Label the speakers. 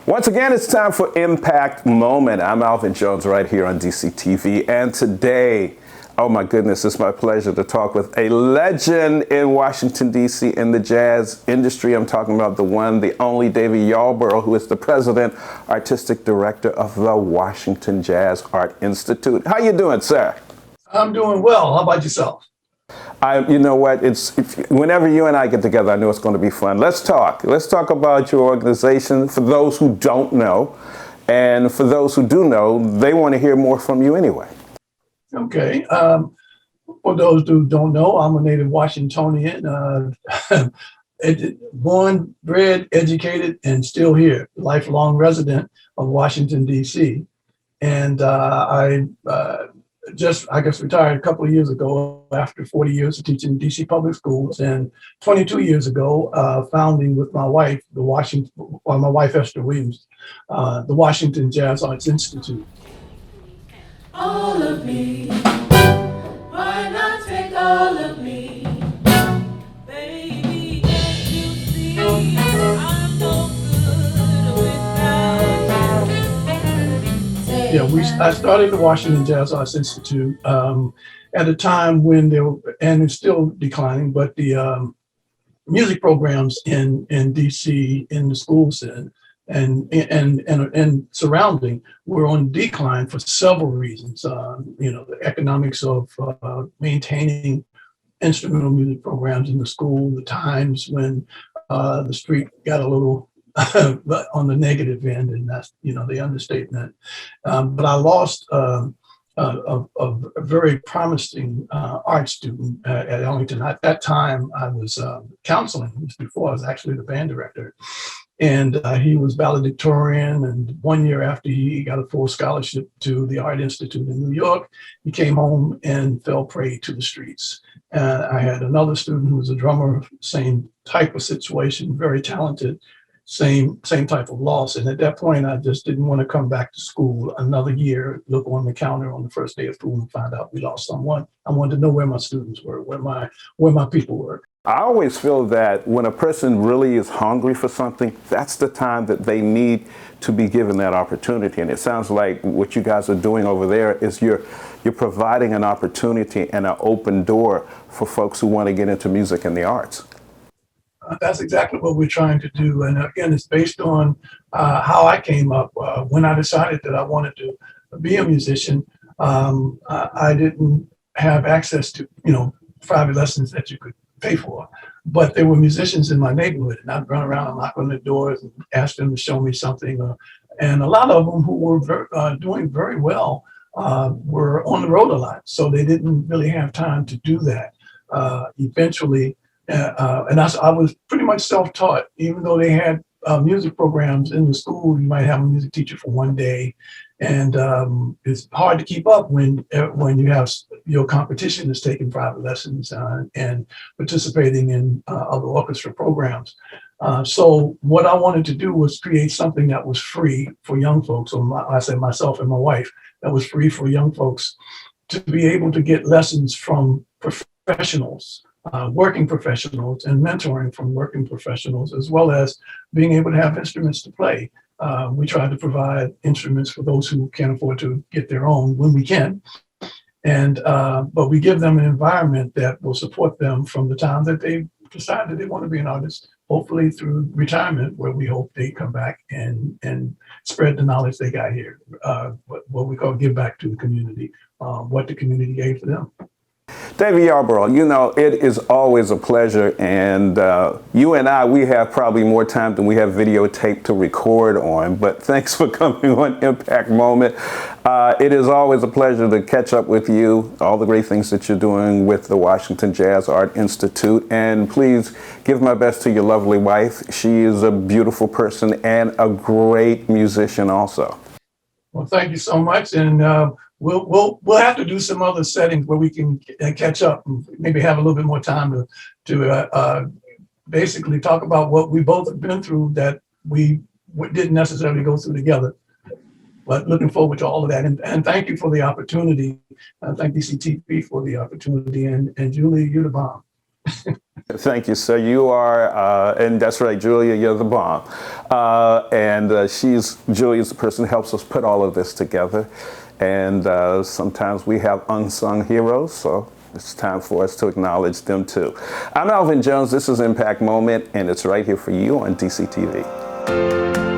Speaker 1: Once again, it's time for Impact Moment. I'm Alvin Jones right here on DCTV. And today, oh my goodness, it's my pleasure to talk with a legend in Washington, D.C. in the jazz industry. I'm talking about the one, the only Davy Yarborough, who is the president, artistic director of the Washington Jazz Art Institute. How you doing, sir?
Speaker 2: I'm doing well. How about yourself?
Speaker 1: You know what? Whenever you and I get together, I know it's going to be fun. Let's talk. Let's talk about your organization for those who don't know. And for those who do know, they want to hear more from you anyway.
Speaker 2: Okay. For those who don't know, I'm a native Washingtonian, born, bred, educated, and still here, lifelong resident of Washington, D.C. And I guess, retired a couple of years ago after 40 years of teaching DC public schools, and 22 years ago, founding with my wife, my wife Esther Williams, the Washington Jazz Arts Institute.
Speaker 3: All of me, why not take all of me? Baby, can't you see I'm no good without you?
Speaker 2: Yeah, I started the Washington Jazz Arts Institute at a time when and it's still declining, but the music programs in DC, in the schools and surrounding, were on decline for several reasons. The economics of maintaining instrumental music programs in the school, the times when the street got a little on the negative end, and that's the understatement. But I lost a very promising art student at Ellington. At that time, I was counseling. This was before I was actually the band director. And he was valedictorian, and 1 year after he got a full scholarship to the Art Institute in New York, he came home and fell prey to the streets. I had another student who was a drummer, same type of situation, very talented, same type of loss. And at that point, I just didn't want to come back to school another year, look on the counter on the first day of school and find out we lost someone. I wanted to know where my students were, where my people were.
Speaker 1: I always feel that when a person really is hungry for something, that's the time that they need to be given that opportunity. And it sounds like what you guys are doing over there is you're providing an opportunity and an open door for folks who want to get into music and the arts.
Speaker 2: That's exactly what we're trying to do. And again, it's based on how I came up. When I decided that I wanted to be a musician, I didn't have access to, private lessons that you could pay for. But there were musicians in my neighborhood, and I'd run around and knock on their doors and ask them to show me something. And a lot of them who were doing very well were on the road a lot, so they didn't really have time to do that. Eventually, and I was pretty much self-taught, even though they had music programs in the school. You might have a music teacher for one day, and it's hard to keep up when you have your competition is taking private lessons and participating in other orchestra programs. So what I wanted to do was create something that was free for young folks. So I said myself and my wife, that was free for young folks to be able to get lessons from professionals. Working professionals, and mentoring from working professionals, as well as being able to have instruments to play. We try to provide instruments for those who can't afford to get their own when we can. But we give them an environment that will support them from the time that they decide that they want to be an artist, hopefully through retirement, where we hope they come back and spread the knowledge they got here, what we call give back to the community, what the community gave to them.
Speaker 1: Davy Yarborough, it is always a pleasure, and you and I, we have probably more time than we have videotape to record on, but thanks for coming on Impact Moment. It is always a pleasure to catch up with you, all the great things that you're doing with the Washington Jazz Art Institute, and please give my best to your lovely wife. She is a beautiful person and a great musician also.
Speaker 2: Well, thank you so much, and we'll have to do some other settings where we can catch up and maybe have a little bit more time to basically talk about what we both have been through that we didn't necessarily go through together. But looking forward to all of that. And thank you for the opportunity. Thank DCTV for the opportunity. And Julia, you're the bomb.
Speaker 1: Thank you, sir. You are, and that's right, Julia, you're the bomb. Julia's the person who helps us put all of this together. And sometimes we have unsung heroes, so it's time for us to acknowledge them too. I'm Alvin Jones. This is Impact Moment, and it's right here for you on DCTV.